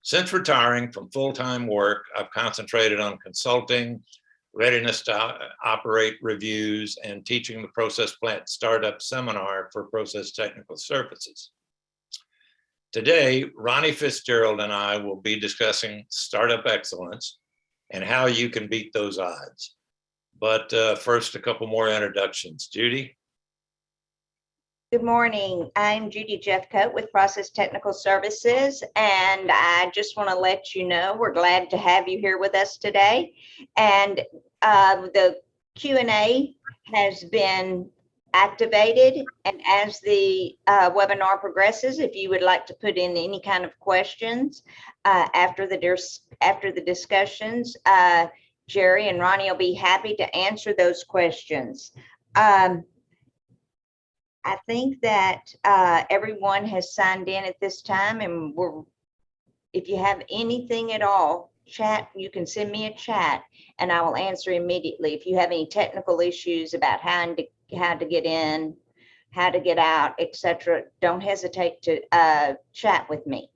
Since retiring from full-time work, I've concentrated on consulting, readiness to operate reviews, and teaching the Process Plant Startup Seminar for Process Technical Services. Today, Ronnie Fitzgerald and I will be discussing startup excellence and how you can beat those odds. But first, a couple more introductions. Judy? Good morning. I'm Judy Jeffcoat with Process Technical Services, and I just want to let you know we're glad to have you here with us today. And the Q&A has been activated, and as the webinar progresses, if you would like to put in any kind of questions after the discussions, Jerry and Ronnie will be happy to answer those questions. I think that everyone has signed in at this time, and if you have anything at all, you can send me a chat and I will answer immediately. If you have any technical issues about how to get in, how to get out, etc., don't hesitate to chat with me.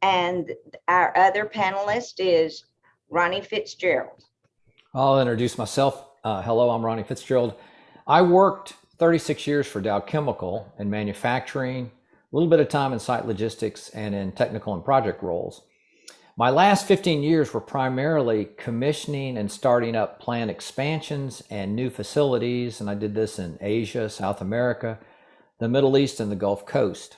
And our other panelist is Ronnie Fitzgerald. I'll introduce myself. Hello, I'm Ronnie Fitzgerald. I worked 36 years for Dow Chemical in manufacturing, a little bit of time in site logistics and in technical and project roles. My last 15 years were primarily commissioning and starting up plant expansions and new facilities, and I did this in Asia, South America, the Middle East, and the Gulf Coast.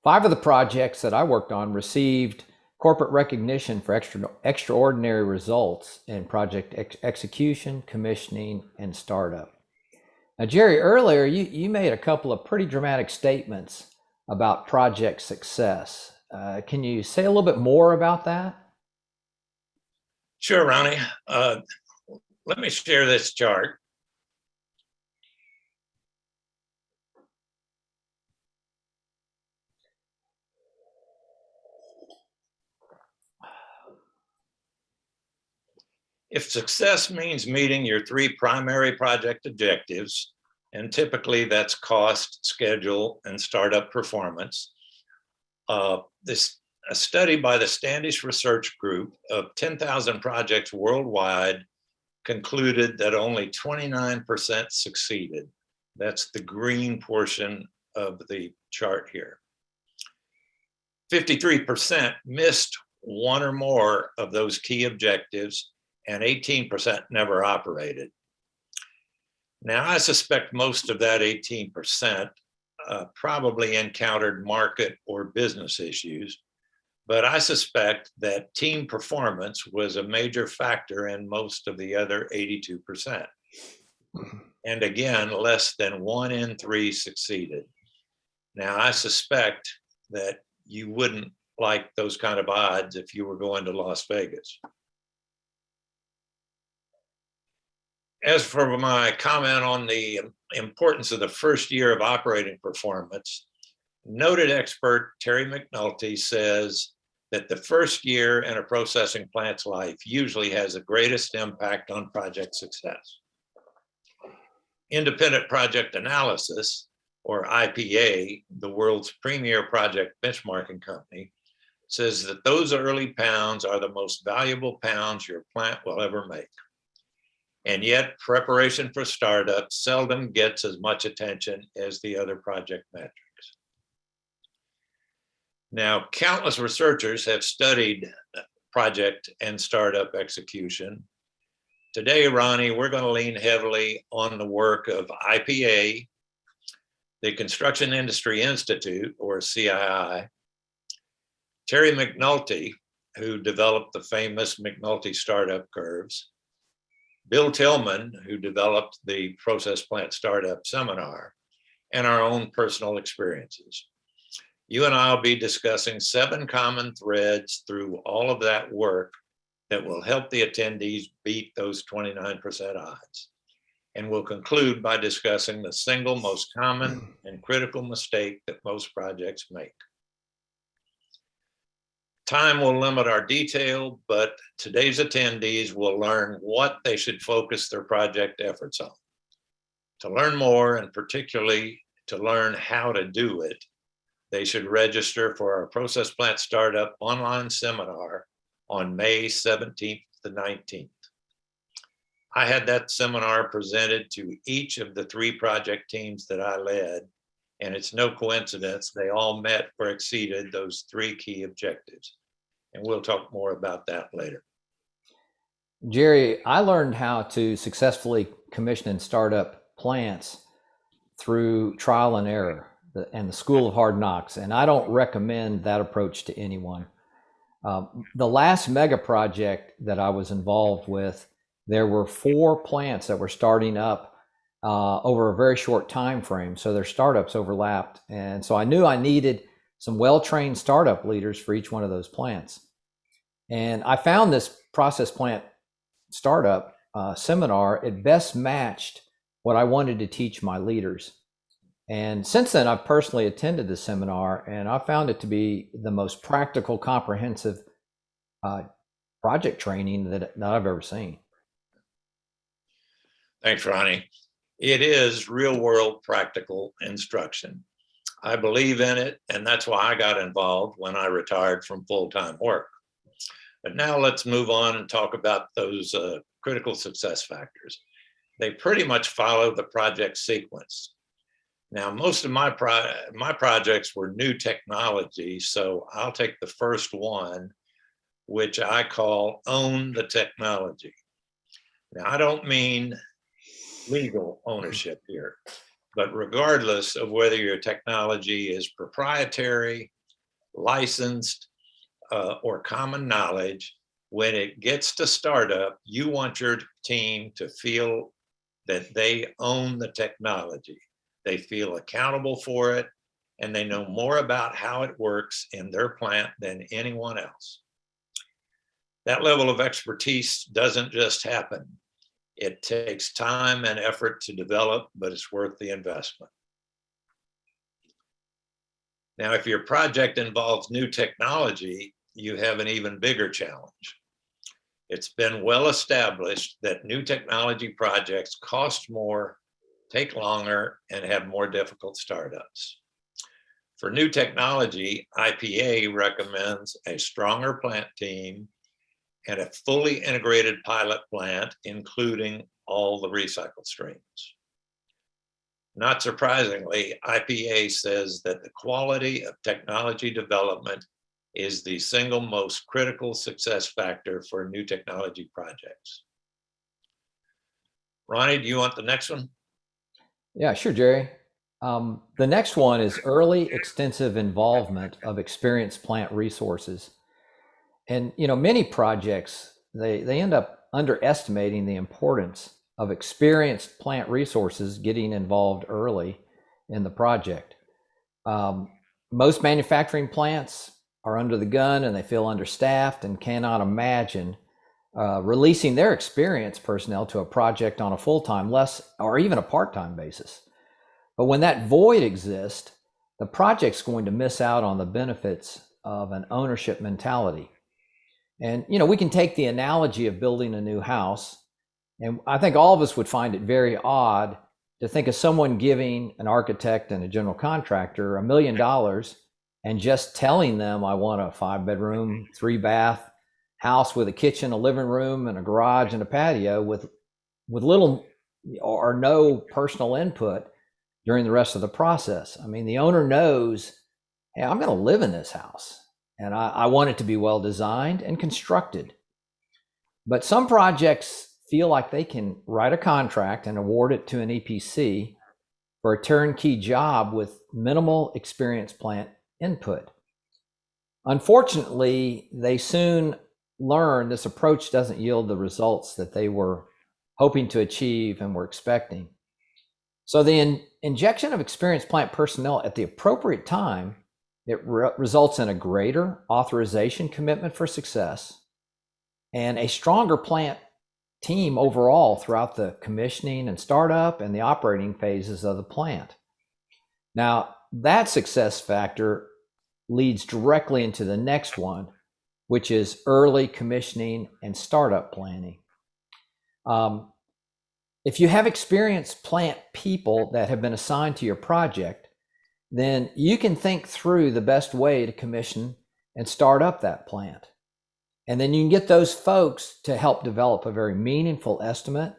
5 of the projects that I worked on received corporate recognition for extraordinary results in project execution, commissioning, and startup. Now, Jerry, earlier you made a couple of pretty dramatic statements about project success. Can you say a little bit more about that? Sure, Ronnie. Let me share this chart. If success means meeting your 3 primary project objectives, and typically that's cost, schedule, and startup performance, a study by the Standish Research Group of 10,000 projects worldwide concluded that only 29% succeeded. That's the green portion of the chart here. 53% missed one or more of those key objectives, and 18% never operated. Now, I suspect most of that 18% probably encountered market or business issues, but I suspect that team performance was a major factor in most of the other 82%. And again, less than 1 in 3 succeeded. Now, I suspect that you wouldn't like those kind of odds if you were going to Las Vegas. As for my comment on the importance of the first year of operating performance, noted expert Terry McNulty says that the first year in a processing plant's life usually has the greatest impact on project success. Independent Project Analysis, or IPA, the world's premier project benchmarking company, says that those early pounds are the most valuable pounds your plant will ever make. And yet, preparation for startup seldom gets as much attention as the other project metrics. Now, countless researchers have studied project and startup execution. Today, Ronnie, we're going to lean heavily on the work of IPA, the Construction Industry Institute, or CII, Terry McNulty, who developed the famous McNulty startup curves, Bill Tillman, who developed the Process Plant Startup Seminar, and our own personal experiences. You and I will be discussing 7 common threads through all of that work that will help the attendees beat those 29% odds. And we'll conclude by discussing the single most common and critical mistake that most projects make. Time will limit our detail, but today's attendees will learn what they should focus their project efforts on. To learn more, and particularly to learn how to do it, they should register for our process plant startup online seminar on May 17th to 19th. I had that seminar presented to each of the 3 project teams that I led, and it's no coincidence they all met or exceeded those 3 key objectives. And we'll talk more about that later. Jerry, I learned how to successfully commission and start up plants through trial and error and the school of hard knocks, and I don't recommend that approach to anyone. The last mega project that I was involved with, there were 4 plants that were starting up over a very short time frame, so their startups overlapped, and so I knew I needed some well-trained startup leaders for each one of those plants. And I found this process plant startup seminar, it best matched what I wanted to teach my leaders. And since then, I've personally attended the seminar, and I found it to be the most practical, comprehensive project training that I've ever seen. Thanks, Ronnie. It is real world practical instruction. I believe in it, and that's why I got involved when I retired from full-time work. But now let's move on and talk about those critical success factors. They pretty much follow the project sequence. Now, most of my projects were new technology, so I'll take the first one, which I call own the technology. Now, I don't mean legal ownership here, but regardless of whether your technology is proprietary, licensed, or common knowledge, when it gets to startup, you want your team to feel that they own the technology. They feel accountable for it, and they know more about how it works in their plant than anyone else. That level of expertise doesn't just happen. It takes time and effort to develop, but it's worth the investment. Now, if your project involves new technology, you have an even bigger challenge. It's been well established that new technology projects cost more, take longer, and have more difficult startups. For new technology, IPA recommends a stronger plant team and a fully integrated pilot plant, including all the recycle streams. Not surprisingly, IPA says that the quality of technology development is the single most critical success factor for new technology projects. Ronnie, do you want the next one? Yeah, sure, Jerry. The next one is early extensive involvement of experienced plant resources. And, many projects, they end up underestimating the importance of experienced plant resources getting involved early in the project. Most manufacturing plants are under the gun and they feel understaffed and cannot imagine releasing their experienced personnel to a project on a full-time, less or even a part-time basis. But when that void exists, the project's going to miss out on the benefits of an ownership mentality. And, we can take the analogy of building a new house, and I think all of us would find it very odd to think of someone giving an architect and a general contractor $1 million and just telling them, I want a 5-bedroom, 3-bath house with a kitchen, a living room, and a garage and a patio with little or no personal input during the rest of the process. I mean, the owner knows, hey, I'm going to live in this house, and I want it to be well designed and constructed. But some projects feel like they can write a contract and award it to an EPC for a turnkey job with minimal experienced plant input. Unfortunately, they soon learn this approach doesn't yield the results that they were hoping to achieve and were expecting. So the injection of experienced plant personnel at the appropriate time, it results in a greater authorization commitment for success and a stronger plant team overall throughout the commissioning and startup and the operating phases of the plant. Now, that success factor leads directly into the next one, which is early commissioning and startup planning. If you have experienced plant people that have been assigned to your project, then you can think through the best way to commission and start up that plant. And then you can get those folks to help develop a very meaningful estimate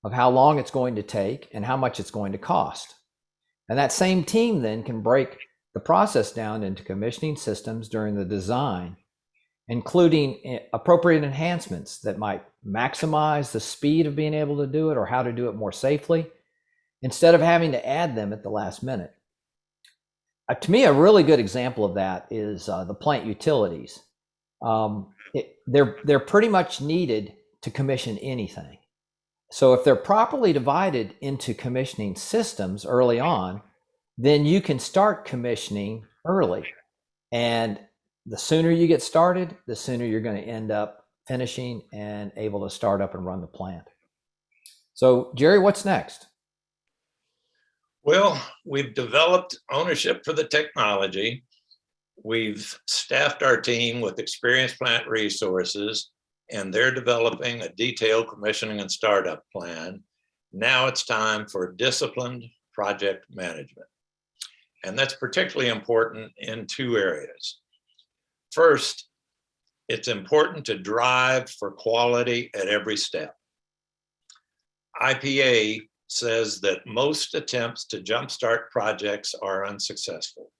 of how long it's going to take and how much it's going to cost. And that same team then can break the process down into commissioning systems during the design, including appropriate enhancements that might maximize the speed of being able to do it or how to do it more safely, instead of having to add them at the last minute. To me, a really good example of that is the plant utilities. They're pretty much needed to commission anything. So if they're properly divided into commissioning systems early on, then you can start commissioning early. And the sooner you get started, the sooner you're going to end up finishing and able to start up and run the plant. So Jerry, what's next? Well, we've developed ownership for the technology. We've staffed our team with experienced plant resources, and they're developing a detailed commissioning and startup plan. Now it's time for disciplined project management. And that's particularly important in two areas. First, it's important to drive for quality at every step. IPA says that most attempts to jumpstart projects are unsuccessful.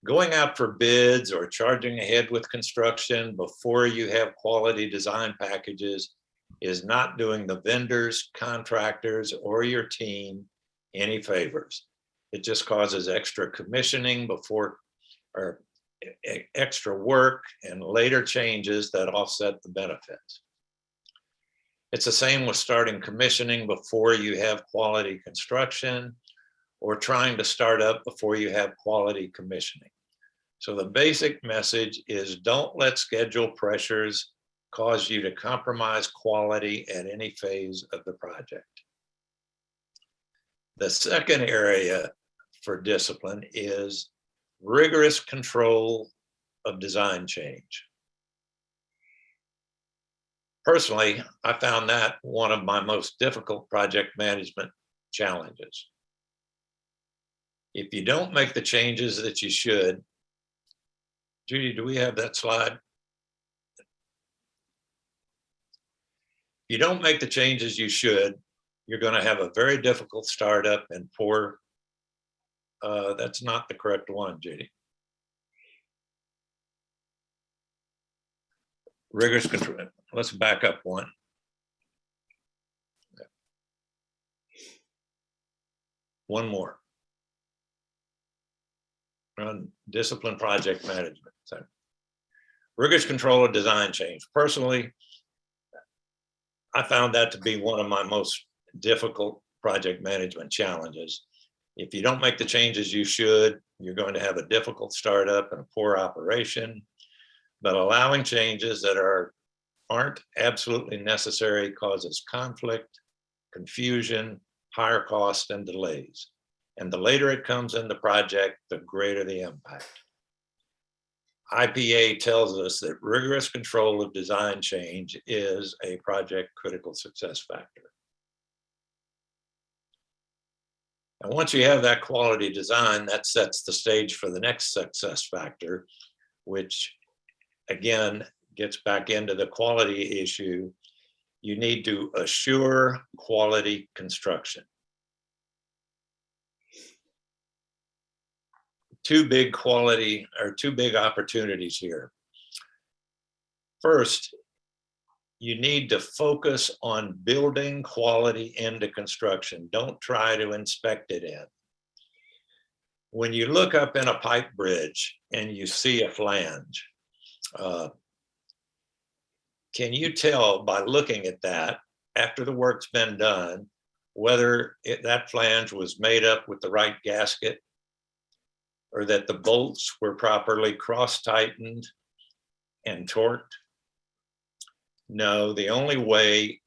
Going out for bids or charging ahead with construction before you have quality design packages is not doing the vendors, contractors, or your team any favors. It just causes extra commissioning before, or extra work and later changes that offset the benefits. It's the same with starting commissioning before you have quality construction or trying to start up before you have quality commissioning. So the basic message is don't let schedule pressures cause you to compromise quality at any phase of the project. The second area for discipline is rigorous control of design change. Personally, I found that one of my most difficult project management challenges. If you don't make the changes that you should, Judy, do we have that slide? If you don't make the changes you should, you're going to have a very difficult startup and poor. That's not the correct one, Judy. Rigorous control. Let's back up one. One more. On discipline project management. So, rigorous control of design change. Personally, I found that to be one of my most difficult project management challenges. If you don't make the changes you should, you're going to have a difficult startup and a poor operation. But allowing changes that aren't absolutely necessary causes conflict, confusion, higher cost, and delays. And the later it comes in the project, the greater the impact. IPA tells us that rigorous control of design change is a project critical success factor. And once you have that quality design, that sets the stage for the next success factor, which again gets back into the quality issue. You need to assure quality construction. Two big opportunities here. First, you need to focus on building quality into construction. Don't try to inspect it in. When you look up in a pipe bridge and you see a flange, can you tell by looking at that after the work's been done whether that flange was made up with the right gasket, or that the bolts were properly cross-tightened and torqued? No, the only way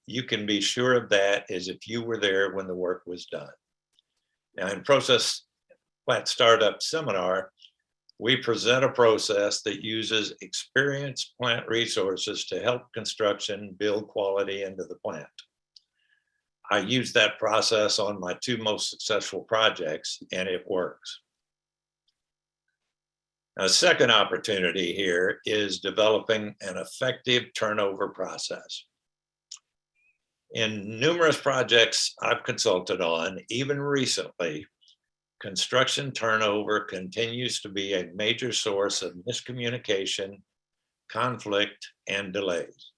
you can be sure of that is if you were there when the work was done. Now, in Process Plant Startup Seminar, we present a process that uses experienced plant resources to help construction build quality into the plant. I used that process on my two most successful projects, and it works. A second opportunity here is developing an effective turnover process. In numerous projects I've consulted on, even recently, construction turnover continues to be a major source of miscommunication, conflict, and delays.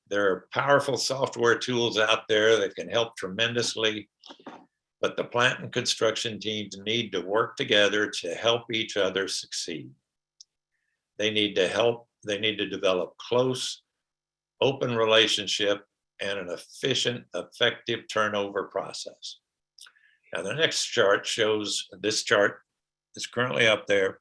There are powerful software tools out there that can help tremendously, but the plant and construction teams need to work together to help each other succeed. They need to develop close, open relationship and an efficient, effective turnover process. Now, the next chart shows, this chart is currently up there,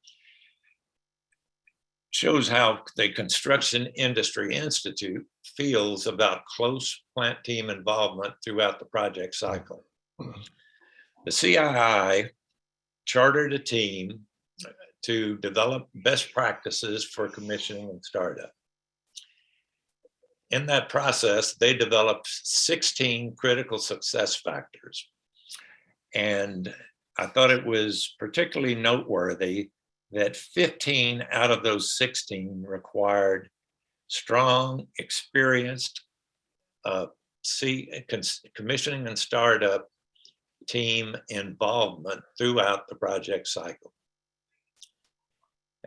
shows how the Construction Industry Institute feels about close plant team involvement throughout the project cycle. The CII chartered a team to develop best practices for commissioning and startup. In that process, they developed 16 critical success factors. And I thought it was particularly noteworthy that 15 out of those 16 required strong, experienced commissioning and startup team involvement throughout the project cycle.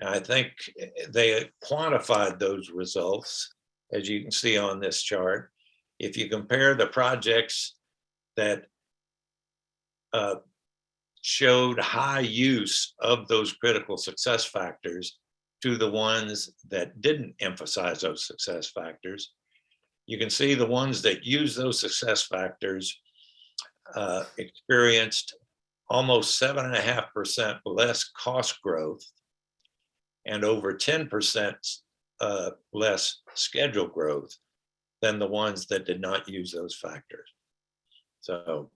And I think they quantified those results, as you can see on this chart. If you compare the projects that showed high use of those critical success factors to the ones that didn't emphasize those success factors, you can see the ones that use those success factors experienced almost 7.5% less cost growth and over 10% less schedule growth than the ones that did not use those factors. So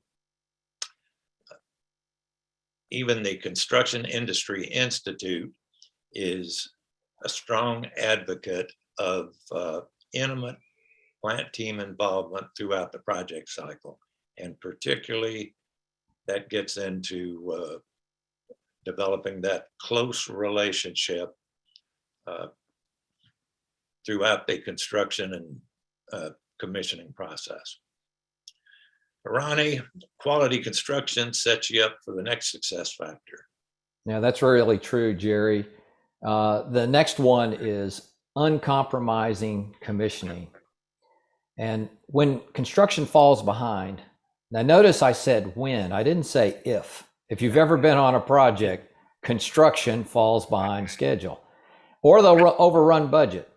even the Construction Industry Institute is a strong advocate of intimate plant team involvement throughout the project cycle. And particularly that gets into developing that close relationship throughout the construction and commissioning process. Ronnie, quality construction sets you up for the next success factor. Yeah, that's really true, Jerry. The next one is uncompromising commissioning. And when construction falls behind, now notice I said when, I didn't say if. If you've ever been on a project, construction falls behind schedule or they'll overrun budget.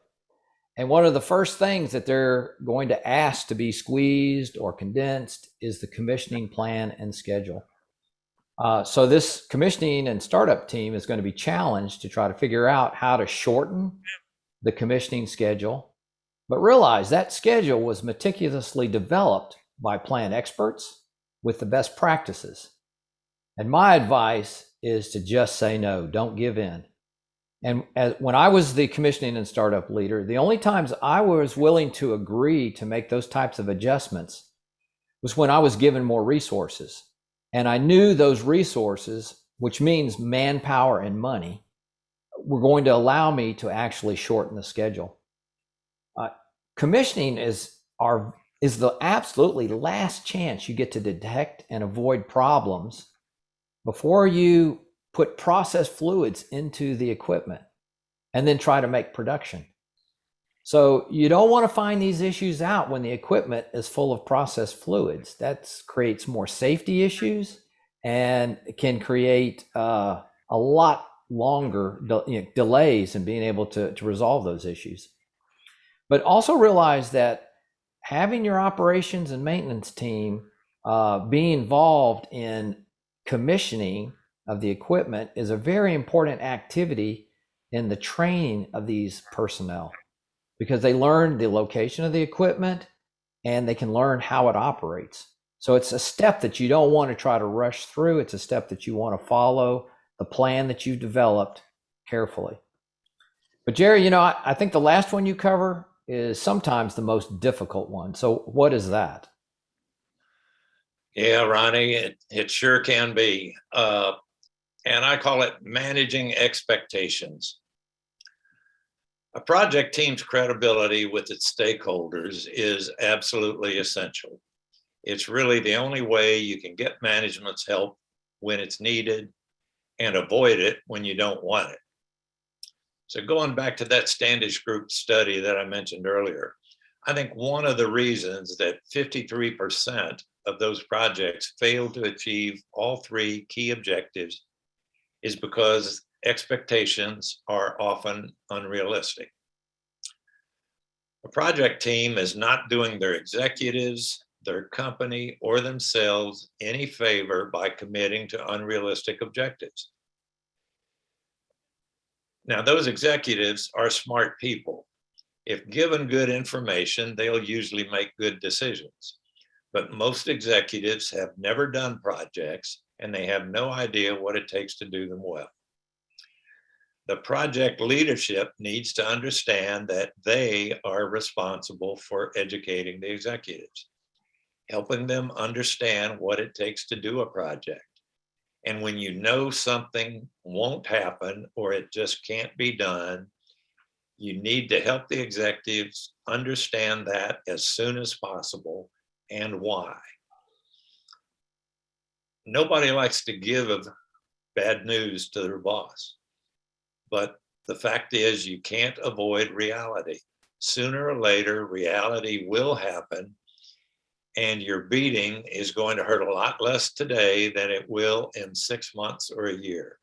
And one of the first things that they're going to ask to be squeezed or condensed is the commissioning plan and schedule. So this commissioning and startup team is going to be challenged to try to figure out how to shorten the commissioning schedule, but realize that schedule was meticulously developed by plant experts with the best practices. And my advice is to just say no, don't give in. And when I was the commissioning and startup leader, the only times I was willing to agree to make those types of adjustments was when I was given more resources. And I knew those resources, which means manpower and money, were going to allow me to actually shorten the schedule. Commissioning is the absolutely last chance you get to detect and avoid problems before you put process fluids into the equipment and then try to make production. So you don't want to find these issues out when the equipment is full of process fluids. That creates more safety issues and can create a lot longer delays in being able to resolve those issues. But also realize that having your operations and maintenance team be involved in commissioning of the equipment is a very important activity in the training of these personnel, because they learn the location of the equipment and they can learn how it operates. So it's a step that you don't want to try to rush through. It's a step that you want to follow the plan that you've developed carefully. But Jerry, I think the last one you cover is sometimes the most difficult one. So what is that? Yeah, Ronnie, it sure can be. And I call it managing expectations. A project team's credibility with its stakeholders is absolutely essential. It's really the only way you can get management's help when it's needed and avoid it when you don't want it. So going back to that Standish Group study that I mentioned earlier, I think one of the reasons that 53% of those projects fail to achieve all three key objectives is because expectations are often unrealistic. A project team is not doing their executives, their company, or themselves any favor by committing to unrealistic objectives. Now, those executives are smart people. If given good information, they'll usually make good decisions. But most executives have never done projects and they have no idea what it takes to do them well. The project leadership needs to understand that they are responsible for educating the executives, helping them understand what it takes to do a project. And when you know something won't happen or it just can't be done, you need to help the executives understand that as soon as possible and why. Nobody likes to give bad news to their boss, but the fact is you can't avoid reality. Sooner or later, reality will happen, and your beating is going to hurt a lot less today than it will in 6 months or a year.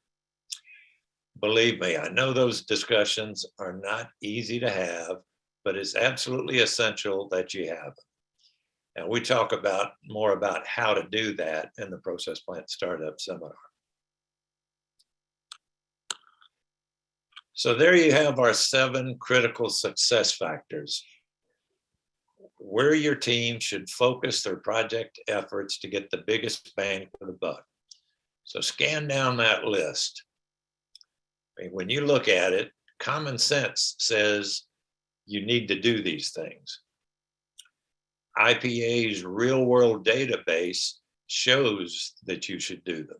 Believe me, I know those discussions are not easy to have, but it's absolutely essential that you have them. And we talk more about how to do that in the Process Plant Startup Seminar. So there you have our 7 critical success factors where your team should focus their project efforts to get the biggest bang for the buck. So scan down that list. I mean, when you look at it, common sense says you need to do these things. IPA's real world database shows that you should do them,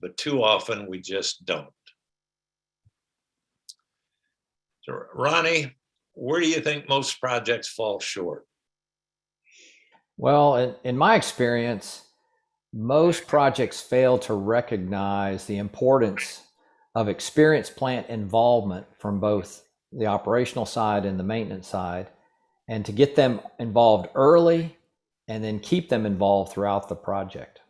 but too often we just don't. So, Ronnie, where do you think most projects fall short? Well, in my experience, most projects fail to recognize the importance of experienced plant involvement from both the operational side and the maintenance side, and to get them involved early and then keep them involved throughout the project.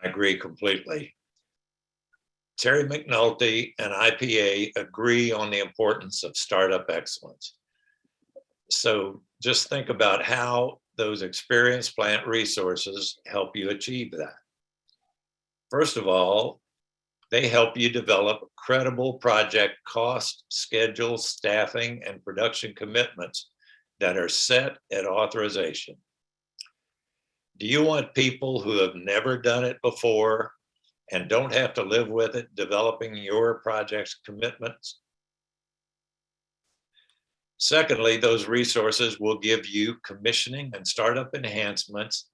I agree completely. Terry McNulty and IPA agree on the importance of startup excellence. So just think about how those experienced plant resources help you achieve that. First of all, they help you develop credible project cost, schedule, staffing, and production commitments that are set at authorization. Do you want people who have never done it before and don't have to live with it developing your project's commitments? Secondly, those resources will give you commissioning and startup enhancements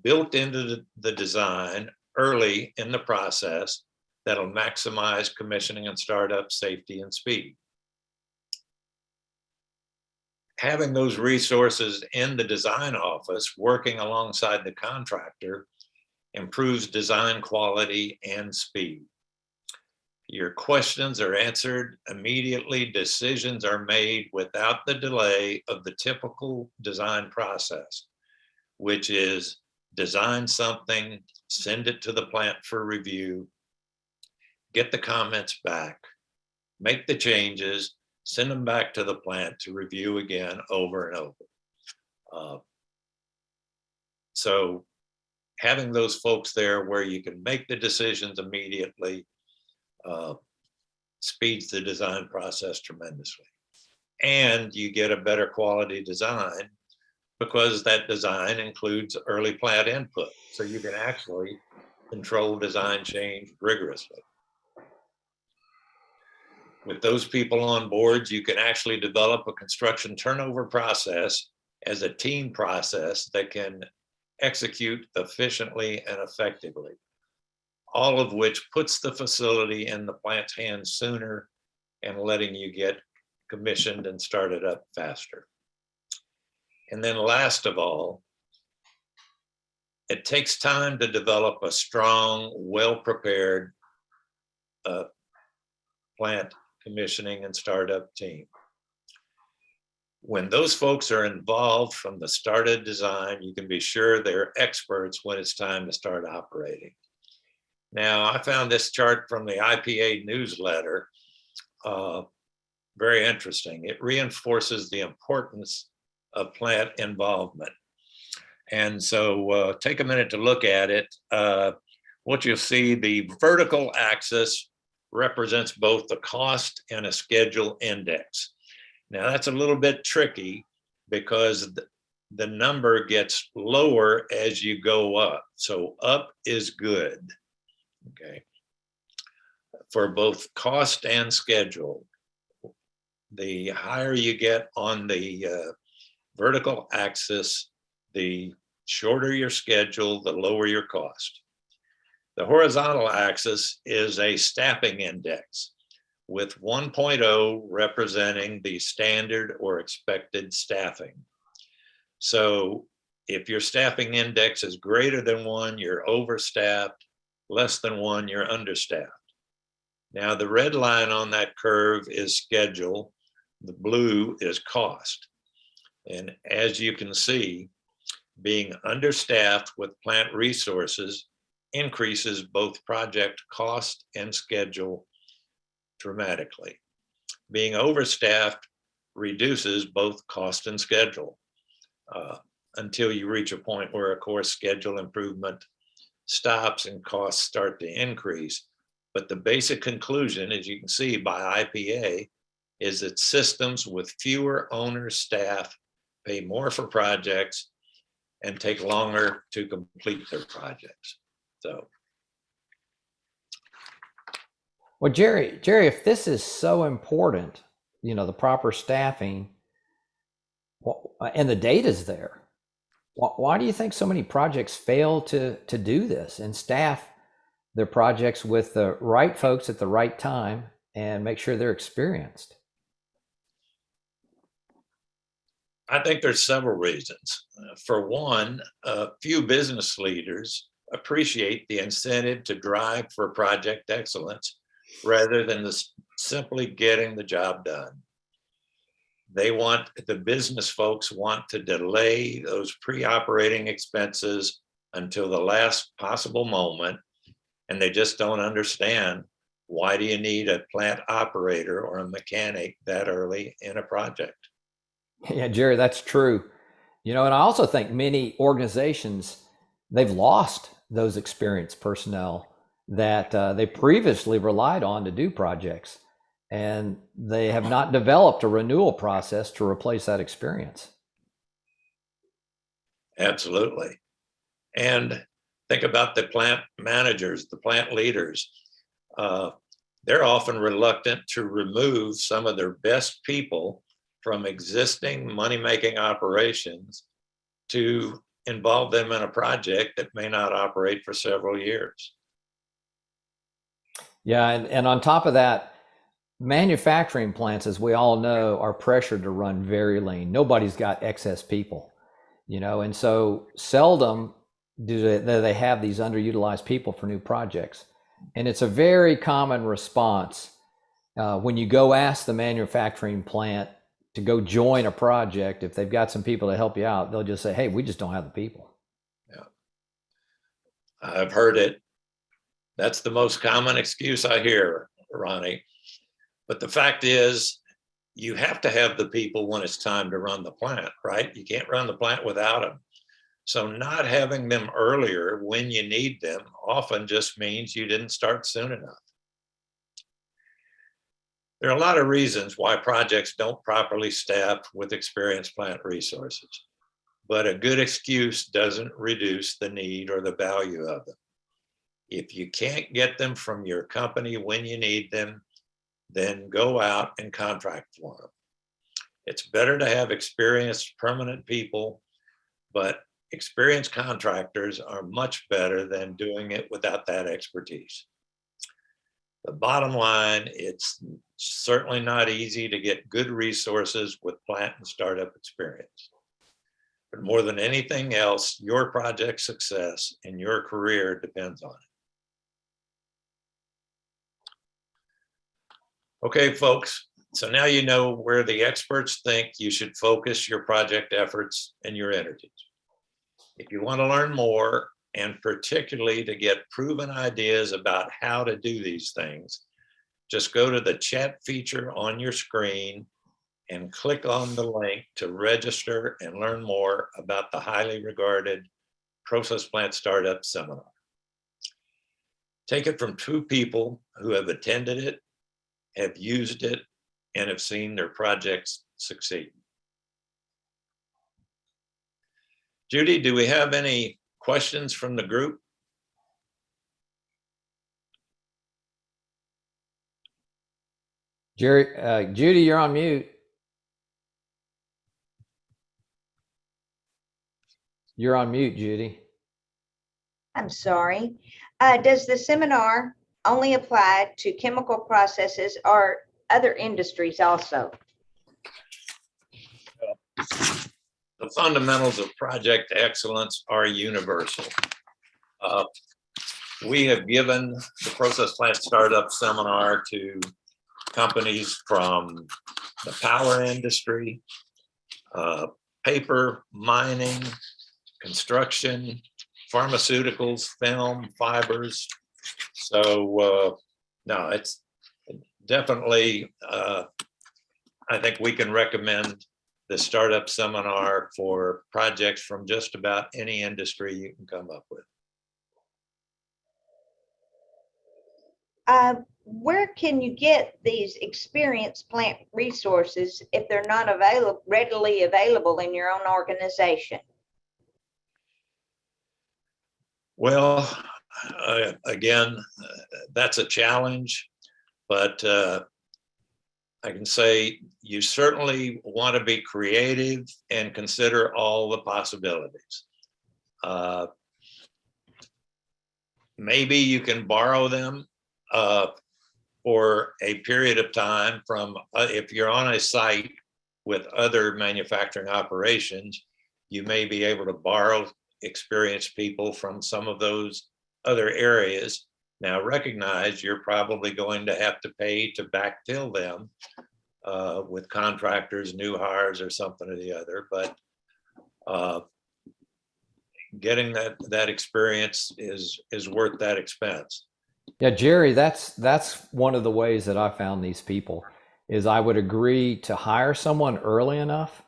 built into the design early in the process that'll maximize commissioning and startup safety and speed. Having those resources in the design office working alongside the contractor improves design quality and speed. Your questions are answered immediately, decisions are made without the delay of the typical design process, which is design something, send it to the plant for review, get the comments back, make the changes, send them back to the plant to review again over and over. So having those folks there where you can make the decisions immediately speeds the design process tremendously. And you get a better quality design because that design includes early plant input. So you can actually control design change rigorously. With those people on board, you can actually develop a construction turnover process as a team process that can execute efficiently and effectively, all of which puts the facility in the plant's hands sooner and letting you get commissioned and started up faster. And then last of all, it takes time to develop a strong, well-prepared plant commissioning and startup team. When those folks are involved from the start of design, you can be sure they're experts when it's time to start operating. Now, I found this chart from the IPA newsletter very interesting. It reinforces the importance of plant involvement. And so take a minute to look at it. What you'll see, the vertical axis represents both the cost and a schedule index. Now that's a little bit tricky because the number gets lower as you go up. So up is good, okay? For both cost and schedule. The higher you get on the vertical axis, the shorter your schedule, the lower your cost. The horizontal axis is a staffing index with 1.0 representing the standard or expected staffing. So if your staffing index is greater than 1, you're overstaffed, less than 1, you're understaffed. Now the red line on that curve is schedule, the blue is cost. And as you can see, being understaffed with plant resources increases both project cost and schedule dramatically. Being overstaffed reduces both cost and schedule until you reach a point where, of course, schedule improvement stops and costs start to increase. But the basic conclusion, as you can see by IPA, is that systems with fewer owner staff pay more for projects and take longer to complete their projects. So. Well, Jerry, if this is so important, the proper staffing, and the data's there, why do you think so many projects fail to do this and staff their projects with the right folks at the right time and make sure they're experienced? I think there's several reasons. For one, few business leaders appreciate the incentive to drive for project excellence rather than simply getting the job done. The business folks want to delay those pre-operating expenses until the last possible moment, and they just don't understand why do you need a plant operator or a mechanic that early in a project. Yeah, Jerry, that's true. And I also think many organizations, they've lost those experienced personnel that they previously relied on to do projects, and they have not developed a renewal process to replace that experience. Absolutely. And think about the plant managers, the plant leaders. They're often reluctant to remove some of their best people from existing money-making operations to involve them in a project that may not operate for several years. Yeah, and on top of that, manufacturing plants, as we all know, are pressured to run very lean. Nobody's got excess people, and so seldom do they have these underutilized people for new projects. And it's a very common response when you go ask the manufacturing plant to go join a project. If they've got some people to help you out, they'll just say, hey, we just don't have the people. Yeah, I've heard it. That's the most common excuse I hear, Ronnie. But the fact is, you have to have the people when it's time to run the plant, right? You can't run the plant without them. So not having them earlier when you need them often just means you didn't start soon enough. There are a lot of reasons why projects don't properly staff with experienced plant resources, but a good excuse doesn't reduce the need or the value of them. If you can't get them from your company when you need them, then go out and contract for them. It's better to have experienced permanent people, but experienced contractors are much better than doing it without that expertise. The bottom line, it's certainly not easy to get good resources with plant and startup experience. But more than anything else, your project success and your career depends on it. Okay, folks, so now you know where the experts think you should focus your project efforts and your energies. If you want to learn more, and particularly to get proven ideas about how to do these things, just go to the chat feature on your screen and click on the link to register and learn more about the highly regarded Process Plant Startup Seminar. Take it from two people who have attended it, have used it, and have seen their projects succeed. Judy, do we have any questions from the group? Jerry, Judy, you're on mute. You're on mute, Judy. I'm sorry. Does the seminar only apply to chemical processes or other industries also? The fundamentals of project excellence are universal. We have given the Process Plant Startup Seminar to companies from the power industry, paper, mining, construction, pharmaceuticals, film, fibers. So no, it's definitely, I think we can recommend the startup seminar for projects from just about any industry you can come up with. Where can you get these experienced plant resources if they're not readily available in your own organization? Well, again, that's a challenge, but I can say you certainly want to be creative and consider all the possibilities. Maybe you can borrow them for a period of time from, if you're on a site with other manufacturing operations, you may be able to borrow experienced people from some of those other areas. Now recognize you're probably going to have to pay to backfill them with contractors, new hires, or something or the other, but getting that experience is worth that expense. Yeah, Jerry, that's one of the ways that I found these people is I would agree to hire someone early enough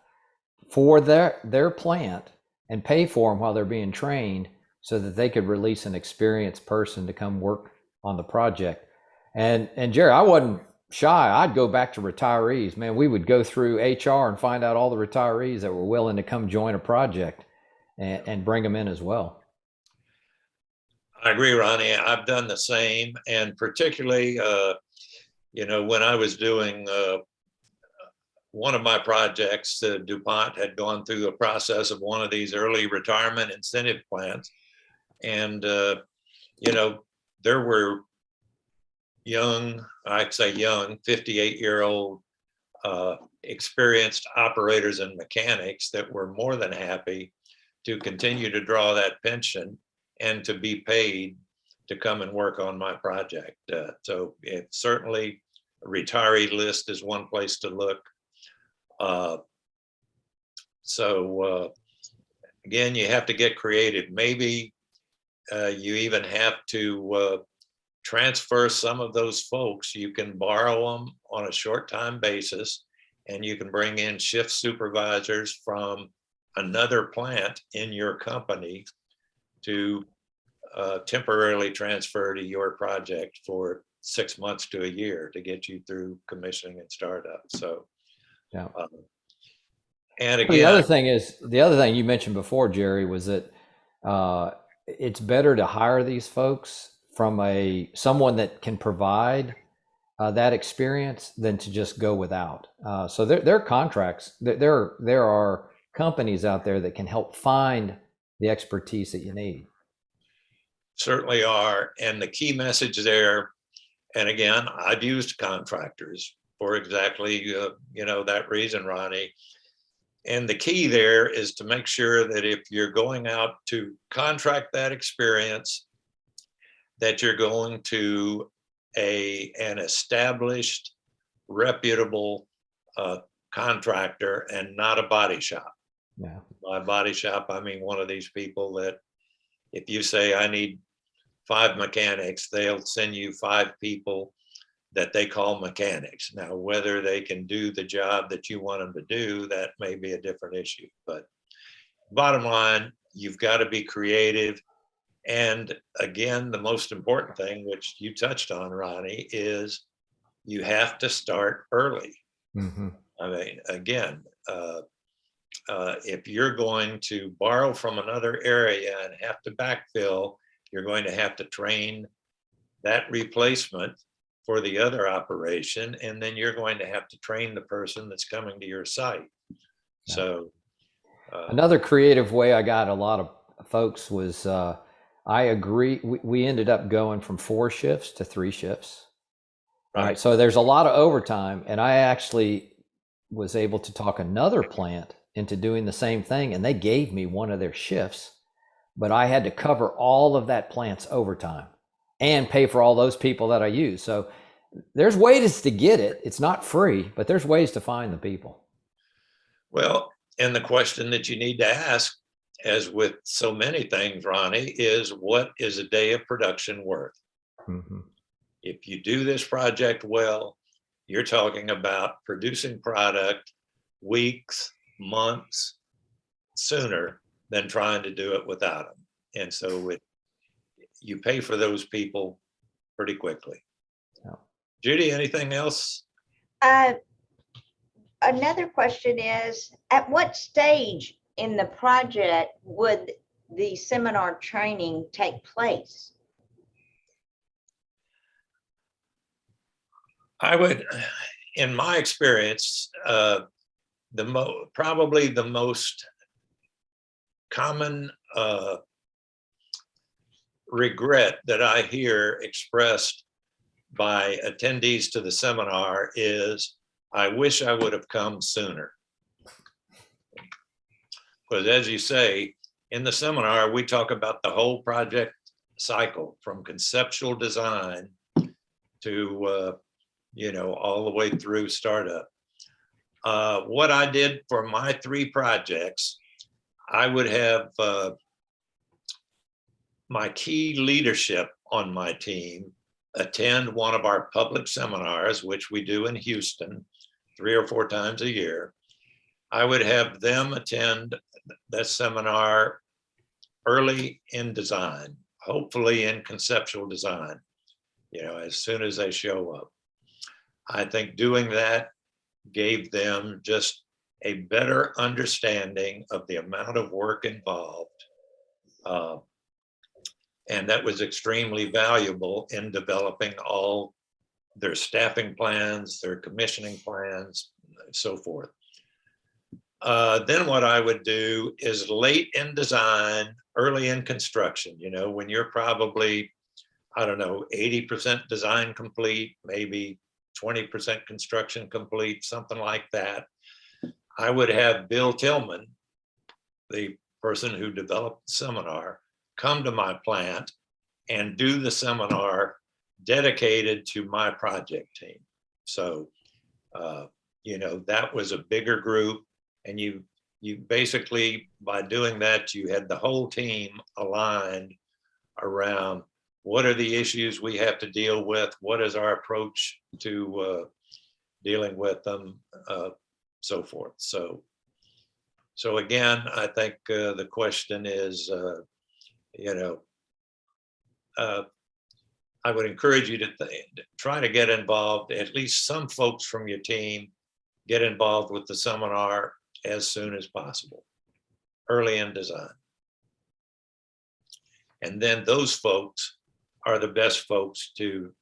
for their plant and pay for them while they're being trained so that they could release an experienced person to come work on the project. And Jerry, I wasn't shy. I'd go back to retirees. Man, we would go through HR and find out all the retirees that were willing to come join a project and bring them in as well. I agree, Ronnie. I've done the same, and particularly, when I was doing one of my projects, DuPont had gone through a process of one of these early retirement incentive plans, and there were young, I'd say young, 58-year-old experienced operators and mechanics that were more than happy to continue to draw that pension and to be paid to come and work on my project. So it certainly, a retiree list is one place to look. Again, you have to get creative. Maybe you even have to transfer some of those folks. You can borrow them on a short-time basis, and you can bring in shift supervisors from another plant in your company to temporarily transfer to your project for 6 months to a year to get you through commissioning and startup. So, yeah. And again, the other thing you mentioned before, Jerry, was that it's better to hire these folks from someone that can provide that experience than to just go without. So there are contracts. There are companies out there that can help find the expertise that you need. Certainly are. And the key message there, and again, I've used contractors for exactly, that reason, Ronnie. And the key there is to make sure that if you're going out to contract that experience, that you're going to an established, reputable contractor and not a body shop. Yeah. By body shop, I mean one of these people that if you say, I need 5 mechanics, they'll send you 5 people that they call mechanics. Now, whether they can do the job that you want them to do, that may be a different issue. But bottom line, you've got to be creative. And again, the most important thing, which you touched on, Ronnie, is you have to start early. Mm-hmm. I mean, again, if you're going to borrow from another area and have to backfill, you're going to have to train that replacement for the other operation, and then you're going to have to train the person that's coming to your site. Yeah. So another creative way I got a lot of folks was I agree. We ended up going from 4 shifts to 3 shifts. Right. So there's a lot of overtime, and I actually was able to talk another plant into doing the same thing, and they gave me one of their shifts, but I had to cover all of that plant's overtime and pay for all those people that I use. So there's ways to get it. It's not free, but there's ways to find the people. Well, and the question that you need to ask, as with so many things, Ronnie, is what is a day of production worth? Mm-hmm. If you do this project well, you're talking about producing product weeks, months sooner than trying to do it without them. And so you pay for those people pretty quickly. Yeah. Judy, anything else? Another question is, at what stage in the project would the seminar training take place? I would, in my experience, probably the most common regret that I hear expressed by attendees to the seminar is, I wish I would have come sooner. Because as you say, in the seminar, we talk about the whole project cycle from conceptual design to, all the way through startup. What I did for my 3 projects, I would have my key leadership on my team attend one of our public seminars, which we do in Houston 3 or 4 times a year. I would have them attend that seminar early in design, hopefully in conceptual design, as soon as they show up. I think doing that gave them just a better understanding of the amount of work involved. And that was extremely valuable in developing all their staffing plans, their commissioning plans, and so forth. Then what I would do is late in design, early in construction, when you're probably, 80% design complete, maybe 20% construction complete, something like that. I would have Bill Tillman, the person who developed the seminar, come to my plant and do the seminar dedicated to my project team. So, that was a bigger group. And you basically, by doing that, you had the whole team aligned around what are the issues we have to deal with, what is our approach to dealing with them, so forth. So again, I think the question is, I would encourage you to try to get involved, at least some folks from your team get involved with the seminar as soon as possible, early in design. And then those folks are the best folks to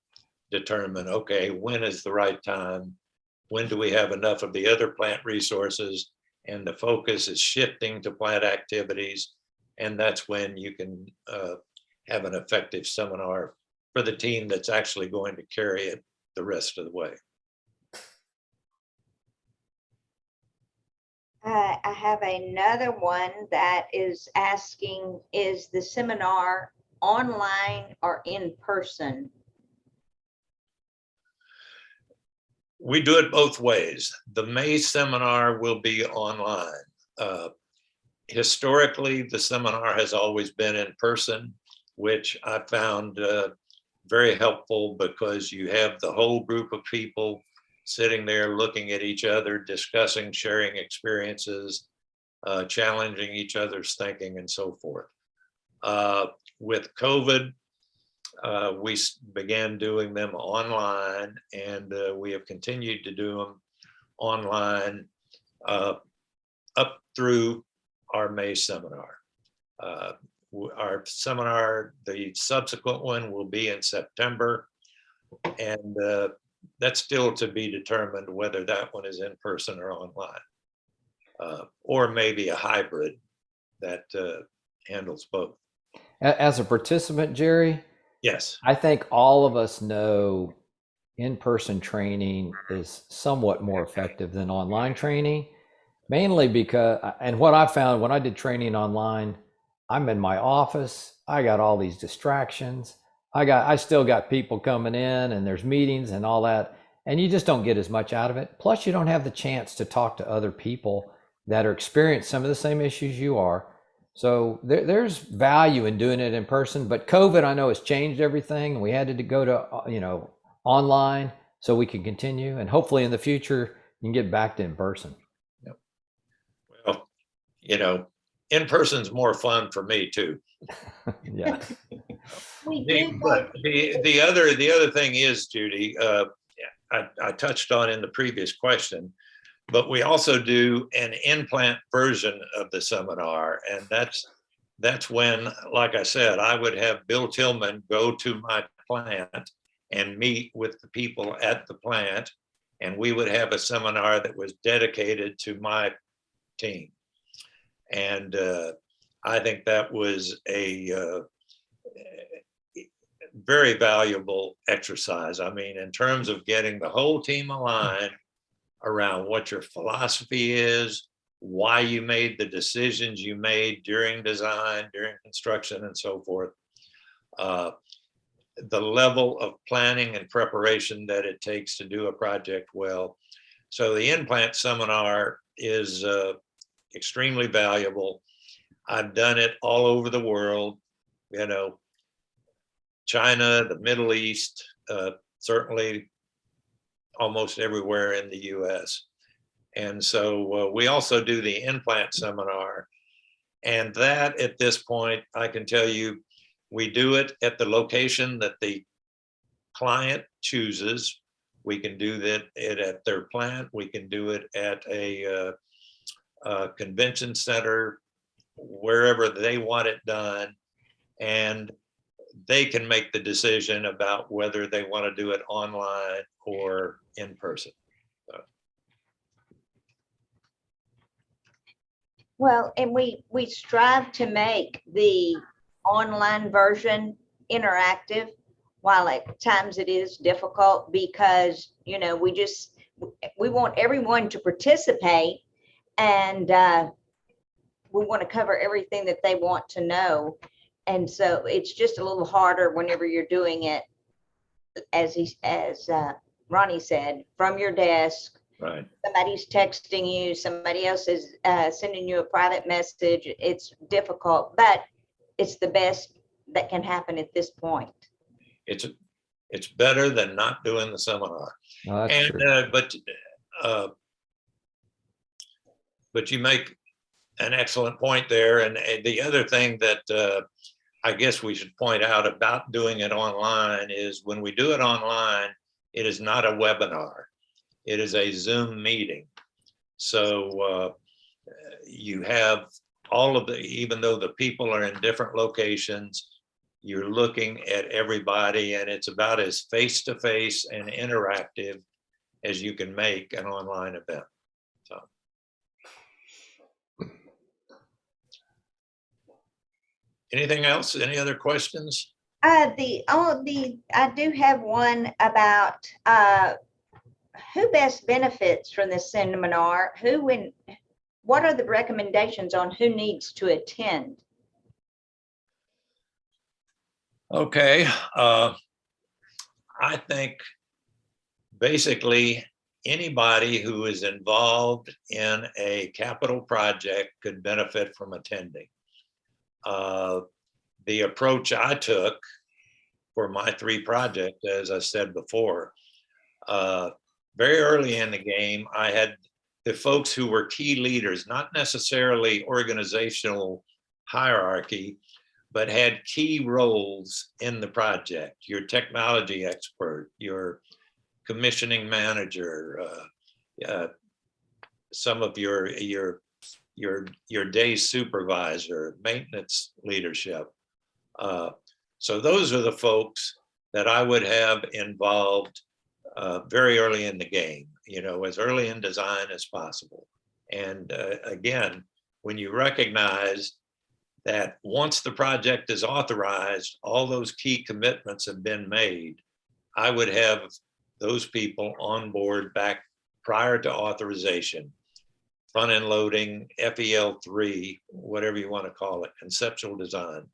determine, okay, when is the right time? When do we have enough of the other plant resources? And the focus is shifting to plant activities. And that's when you can have an effective seminar for the team that's actually going to carry it the rest of the way. I have another one that is asking, is the seminar online or in person? We do it both ways. The May seminar will be online. Historically, the seminar has always been in person, which I found very helpful because you have the whole group of people sitting there looking at each other, discussing, sharing experiences, challenging each other's thinking, and so forth. With COVID, we began doing them online, and we have continued to do them online up through our May seminar. Our seminar, the subsequent one, will be in September, and that's still to be determined whether that one is in person or online, or maybe a hybrid that handles both. As a participant, Jerry, Yes. I think all of us know in-person training is somewhat more effective than online training, mainly because, and what I found when I did training online, I'm in my office, I got all these distractions, I still got people coming in and there's meetings and all that, and you just don't get as much out of it. Plus you don't have the chance to talk to other people that are experiencing some of the same issues you are. So there's value in doing it in person, but COVID, I know, has changed everything, and we had to go to, online so we can continue, and hopefully in the future you can get back to in person. Yep. Well, in person's more fun for me too. Yeah. But the other thing is, Judy, I touched on in the previous question, but we also do an implant version of the seminar. And that's when, like I said, I would have Bill Tillman go to my plant and meet with the people at the plant. And we would have a seminar that was dedicated to my team. And I think that was a very valuable exercise. I mean, in terms of getting the whole team aligned around what your philosophy is, why you made the decisions you made during design, during construction, and so forth. The level of planning and preparation that it takes to do a project well. So the implant seminar is extremely valuable. I've done it all over the world, China, the Middle East, certainly almost everywhere in the US. And so we also do the implant seminar. And that, at this point, I can tell you, we do it at the location that the client chooses. We can do it at their plant. We can do it at a convention center, wherever they want it done. And they can make the decision about whether they want to do it online or in person. Well, and we strive to make the online version interactive, while at times it is difficult because, we want everyone to participate, and we want to cover everything that they want to know. And so it's just a little harder whenever you're doing it, as Ronnie said, from your desk. Right. Somebody's texting you, somebody else is sending you a private message. It's difficult, but it's the best that can happen at this point. It's better than not doing the seminar. No, that's true. But you make an excellent point there. And the other thing that I guess we should point out about doing it online is, when we do it online, it is not a webinar. It is a Zoom meeting. So you have all of even though the people are in different locations, you're looking at everybody, and it's about as face-to-face and interactive as you can make an online event. So. Anything else? Any other questions? I do have one about who best benefits from this seminar, what are the recommendations on who needs to attend? Okay, I think basically anybody who is involved in a capital project could benefit from attending. The approach I took for my 3 projects, as I said before, very early in the game, I had the folks who were key leaders, not necessarily organizational hierarchy, but had key roles in the project. Your technology expert, your commissioning manager, some of your day supervisor, maintenance leadership. So those are the folks that I would have involved very early in the game, as early in design as possible. And again, when you recognize that once the project is authorized, all those key commitments have been made, I would have those people on board back prior to authorization, front-end loading, FEL3, whatever you want to call it, conceptual design.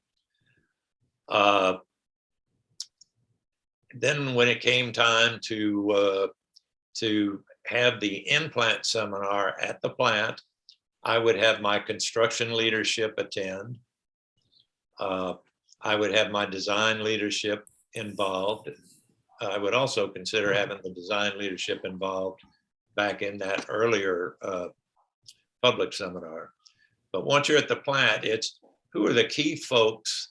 Then when it came time to have the implant seminar at the plant, I would have my construction leadership attend. I would have my design leadership involved. I would also consider having the design leadership involved back in that earlier public seminar. But once you're at the plant, it's who are the key folks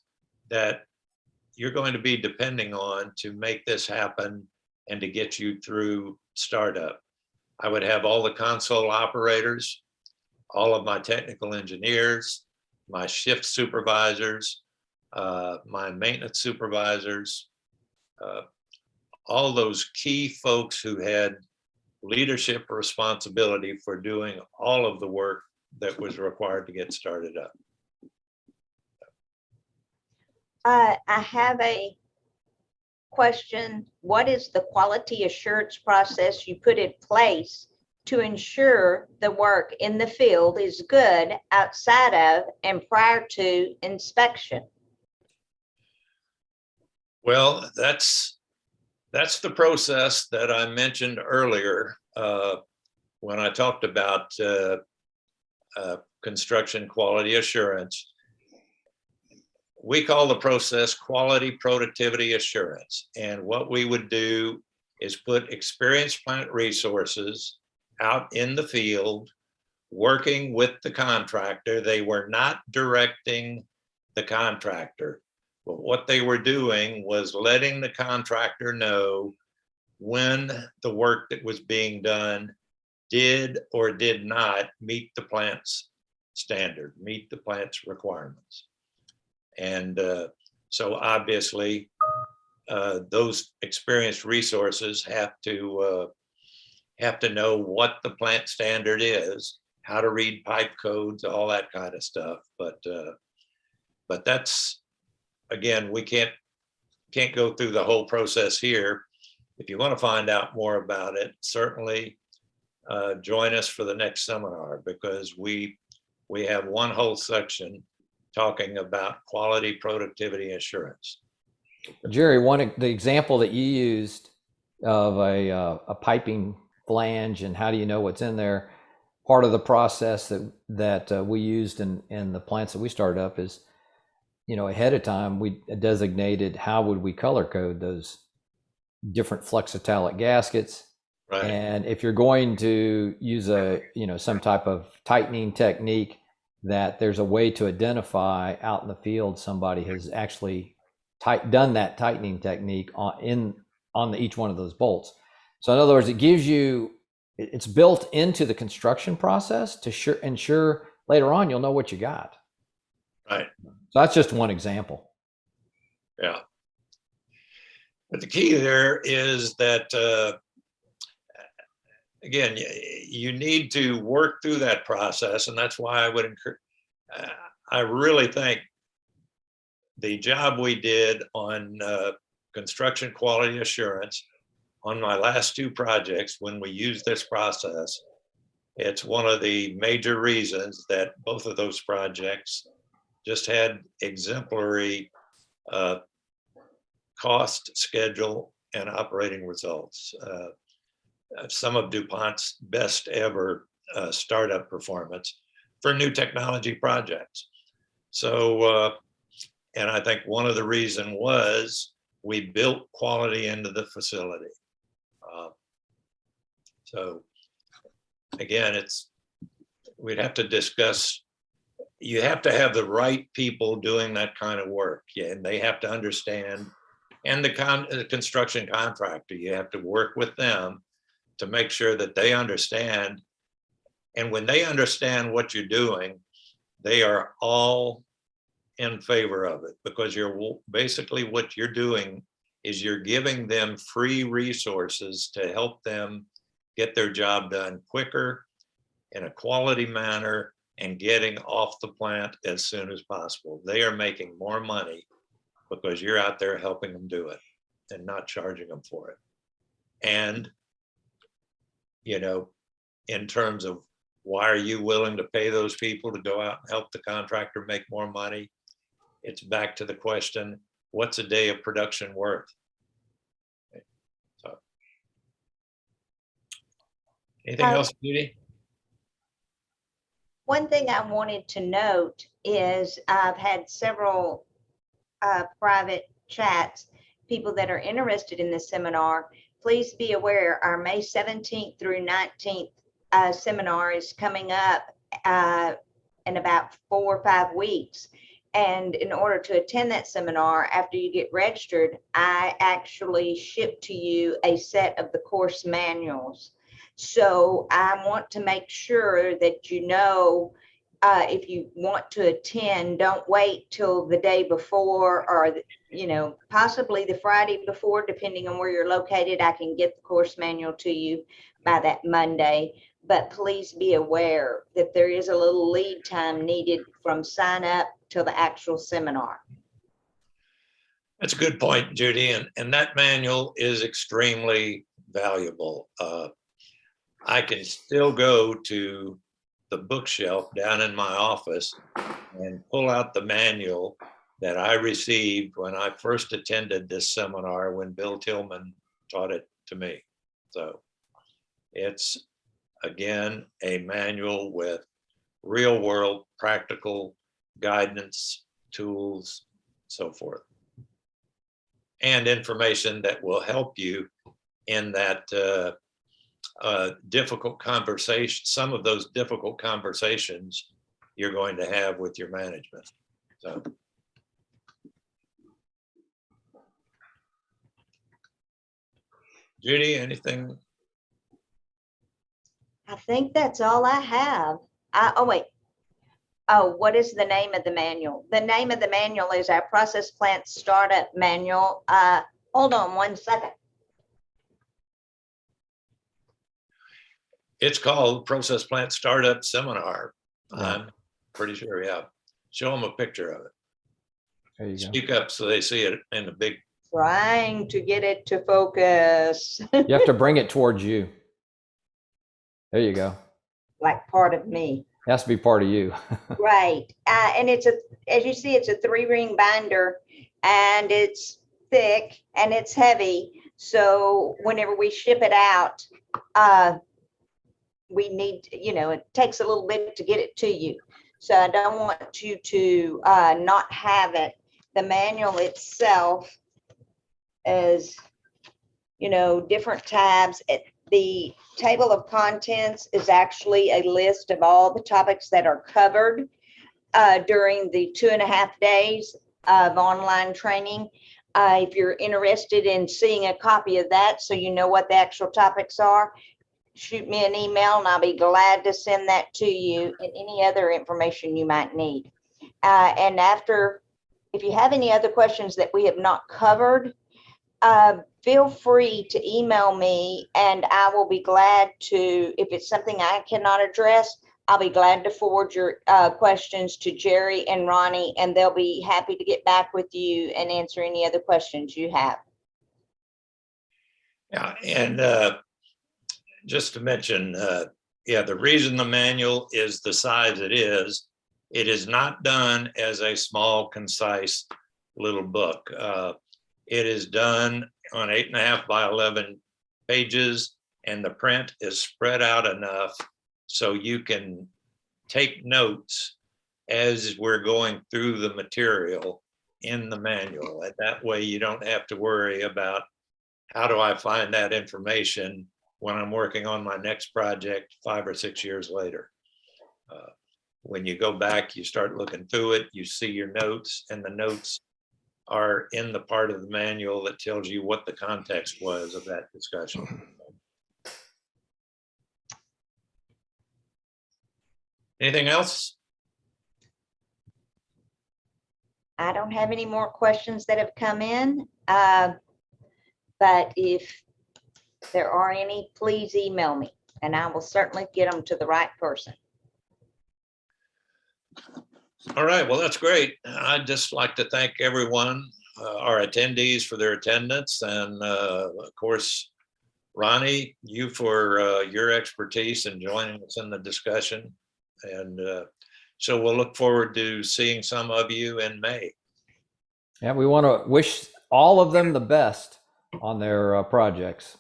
that you're going to be depending on to make this happen and to get you through startup. I would have all the console operators, all of my technical engineers, my shift supervisors, my maintenance supervisors, all those key folks who had leadership responsibility for doing all of the work that was required to get started up. I have a question. What is the quality assurance process you put in place to ensure the work in the field is good outside of and prior to inspection? Well, that's the process that I mentioned earlier when I talked about construction quality assurance. We call the process quality productivity assurance. And what we would do is put experienced plant resources out in the field, working with the contractor. They were not directing the contractor, but what they were doing was letting the contractor know when the work that was being done did or did not meet the plant's standard, meet the plant's requirements. And so obviously, those experienced resources have to know what the plant standard is, how to read pipe codes, all that kind of stuff. But that's, again, we can't go through the whole process here. If you want to find out more about it, certainly join us for the next seminar, because we have one whole section talking about quality productivity assurance. Jerry, the example that you used of a piping flange and how do you know what's in there, part of the process that we used in the plants that we started up is, ahead of time we designated how would we color code those different flexitalic gaskets. Right. And if you're going to use some type of tightening technique, that there's a way to identify out in the field somebody has actually done that tightening technique on each one of those bolts. So in other words, it's built into the construction process to ensure later on you'll know what you got. Right. So that's just one example. Yeah. But the key there is that, again, you need to work through that process. And that's why I would encourage, I really think the job we did on construction quality assurance on my last two projects, when we used this process, it's one of the major reasons that both of those projects just had exemplary cost, schedule, and operating results. Some of DuPont's best ever startup performance for new technology projects. So, and I think one of the reasons was we built quality into the facility. So again, we'd have to discuss, you have to have the right people doing that kind of work. Yeah, and they have to understand, and the construction contractor, you have to work with them to make sure that they understand. And when they understand what you're doing, they are all in favor of it, because you're basically, what you're doing is you're giving them free resources to help them get their job done quicker, in a quality manner, and getting off the plant as soon as possible. They are making more money because you're out there helping them do it and not charging them for it. And, you know, in terms of why are you willing to pay those people to go out and help the contractor make more money? It's back to the question, what's a day of production worth? So, anything else, Judy? One thing I wanted to note is I've had several private chats, people that are interested in this seminar. Please be aware our May 17th through 19th seminar is coming up in about 4 or 5 weeks. And in order to attend that seminar, after you get registered, I actually ship to you a set of the course manuals. So I want to make sure that you know, if you want to attend, don't wait till the day before, or, you know, possibly the Friday before, depending on where you're located. I can get the course manual to you by that Monday. But please be aware that there is a little lead time needed from sign up till the actual seminar. That's a good point, Judy. And that manual is extremely valuable. I can still go to the bookshelf down in my office and pull out the manual that I received when I first attended this seminar, when Bill Tillman taught it to me. So it's, again, a manual with real world practical guidance, tools, so forth, and information that will help you in that difficult conversation, some of those difficult conversations you're going to have with your management. So, Judy, anything? I think that's all I have. Oh, wait. Oh, what is the name of the manual? The name of the manual is our Process Plant Startup Manual. Hold on one second. It's called Process Plant Startup Seminar. Right. I'm pretty sure, yeah. Show them a picture of it. There you go. Speak up so they see it in the big. Trying to get it to focus. You have to bring it towards you. There you go. Like part of me. It has to be part of you. Right. And it's as you see, it's a 3-ring binder, and it's thick and it's heavy. So whenever we ship it out, we need, you know, it takes a little bit to get it to you. So I don't want you to not have it. The manual itself is, you know, different tabs. The table of contents is actually a list of all the topics that are covered during the 2.5 days of online training. If you're interested in seeing a copy of that, so you know what the actual topics are, shoot me an email and I'll be glad to send that to you, and any other information you might need. And after if you have any other questions that we have not covered, feel free to email me, and I will be glad to, if it's something I cannot address, I'll be glad to forward your questions to Jerry and Ronnie, and they'll be happy to get back with you and answer any other questions you have. Yeah, and just to mention, yeah, the reason the manual is the size it is not done as a small, concise little book. It is done on 8.5 by 11 pages, and the print is spread out enough so you can take notes as we're going through the material in the manual. And that way you don't have to worry about how do I find that information when I'm working on my next project 5 or 6 years later. When you go back, you start looking through it, you see your notes, and the notes are in the part of the manual that tells you what the context was of that discussion. Anything else? I don't have any more questions that have come in, but if there are any, please email me, and I will certainly get them to the right person. All right, well, that's great. I'd just like to thank everyone, our attendees for their attendance, and of course, Ronnie, you for your expertise in joining us in the discussion. And so we'll look forward to seeing some of you in May. Yeah, we want to wish all of them the best on their projects.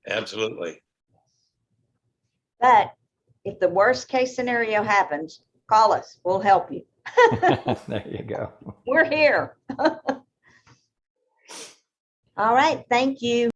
Absolutely. But if the worst case scenario happens, call us. We'll help you. There you go. We're here. All right. Thank you.